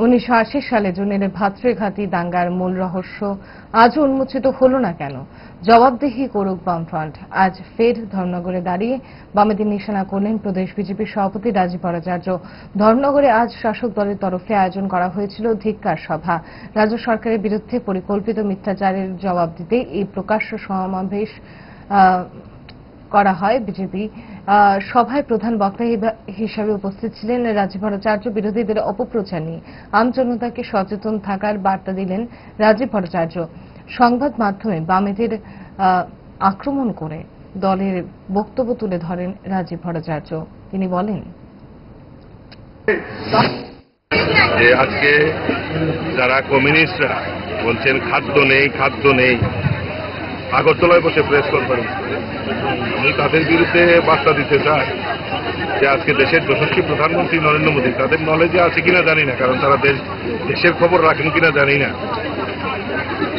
1980 সালে জুনের ভাতৃঘাতী দাঙ্গার মূল রহস্য আজও উন্মোচিত হল না কেন? জবাবদিহি করুক বামফ্রন্ট। আজ ফের ধর্মনগরে দাঁড়িয়ে বামেদের নিশানা করলেন প্রদেশ বিজেপির সভাপতি রাজীব ভট্টাচার্য। ধর্মনগরে আজ শাসক দলের তরফে আয়োজন করা হয়েছিল ধিক্কার সভা। রাজ্য সরকারের বিরুদ্ধে পরিকল্পিত মিথ্যাচারের জবাব দিতে এই প্রকাশ্য সমাবেশ করা হয়। বিজেপি সভায় প্রধান বক্তা হিসেবে উপস্থিত ছিলেন রাজীব ভট্টাচার্য। বিরোধীদের অপপ্রচার নিয়ে আমজনতাকে সচেতন থাকার বার্তা দিলেন রাজীব ভট্টাচার্য। সংবাদ মাধ্যমে বামেদের আক্রমণ করে দলের বক্তব্য তুলে ধরেন রাজীব ভট্টাচার্য। তিনি বলেন, যে আজকে যারা কমিউনিস্টরা বলছেন খাদ্য নেই আগরতলায় বসে প্রেস কনফারেন্স করে, আমি তাদের বিরুদ্ধে বার্তা দিতে চাই যে আজকে দেশের যশস্বী প্রধানমন্ত্রী নরেন্দ্র মোদী, তাদের নলেজে আছে কিনা জানি না, কারণ তারা দেশের খবর রাখেন কিনা জানি না।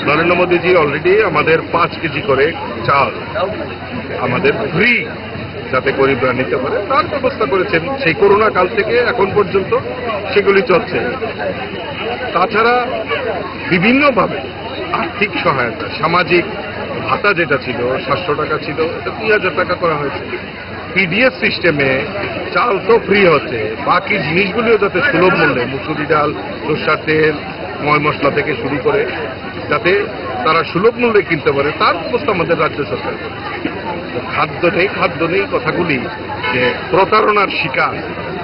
নরেন্দ্র মোদীজি অলরেডি আমাদের 5 কেজি করে চাল আমাদের ফ্রি যাতে গরিবরা নিতে পারে তার ব্যবস্থা করেছেন। সেই করোনা কাল থেকে এখন পর্যন্ত সেগুলি চলছে। তাছাড়া বিভিন্নভাবে আর্থিক সহায়তা, সামাজিক ভাতা যেটা ছিল 700 টাকা ছিল, এটা 3000 টাকা করা হয়েছে। পিডিএস সিস্টেমে চাল তো ফ্রি হচ্ছে, বাকি জিনিসগুলিও যাতে সুলভ মূল্যে, মুসুরি ডাল, সরষের তেল, ময় মশলা থেকে শুরু করে যাতে তারা সুলভ মূল্যে কিনতে পারে তার ব্যবস্থা আমাদের রাজ্য সরকার করে। খাদ্য নেই কথাগুলি যে প্রতারণার শিকার,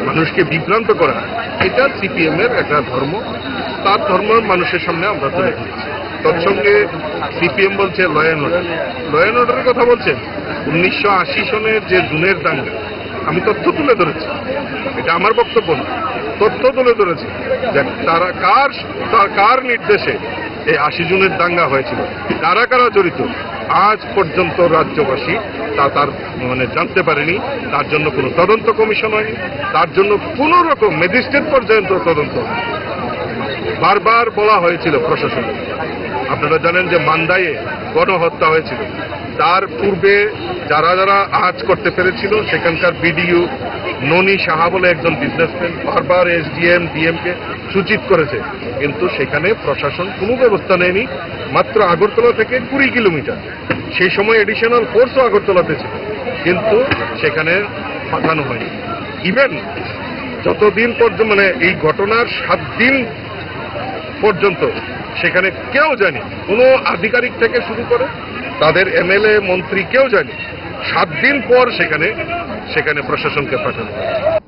মানুষকে বিভ্রান্ত করা, এটা সিপিএম এর একটা ধর্ম। তার ধর্ম মানুষের সামনে আমরা তুলে ধরেছি। তৎসঙ্গে সিপিএম বলছে ল অ্যান্ড অর্ডারের কথা বলছেন। 1980 সনের যে জুনের দাঙ্গা, আমি তথ্য তুলে ধরেছি, এটা আমার বক্তব্য না, তথ্য তুলে ধরেছি যে তারা কার নির্দেশে এই 80 জুনের দাঙ্গা হয়েছিল, কারা কারা জড়িত, আজ পর্যন্ত রাজ্যবাসী তার জানতে পারেনি। তার জন্য কোনো তদন্ত কমিশন হয়নি, তার জন্য কোন রকম ম্যাজিস্ট্রেট পর্যন্ত তদন্ত হয়নি। বারবার বলা হয়েছিল প্রশাসন। আপনারা জানেন যে মান্দায়ে গণহত্যা হয়েছিল, তার পূর্বে যারা যারা আজ করতে পেরেছিল সেখানকার বিডিও ননী সাহা বলে একজন বিজনেসম্যান বারবার এসডিএম ডিএমকে সূচিত করেছে, কিন্তু সেখানে প্রশাসন কোনো ব্যবস্থা নেয়নি। মাত্র আগরতলা থেকে 20 কিলোমিটার, সেই সময় এডিশনাল ফোর্সও আগরতলাতে ছিল, কিন্তু সেখানে পাঠানো হয়নি। ইভেন যতদিন পর্যন্ত এই ঘটনার 7 দিন পর্যন্ত সেখানে কেউ জানি, কোনো আধিকারিক থেকে শুরু করে তাদের এমএলএ মন্ত্রী কেউ জানি, 7 দিন পর সেখানে প্রশাসনকে পাঠানো।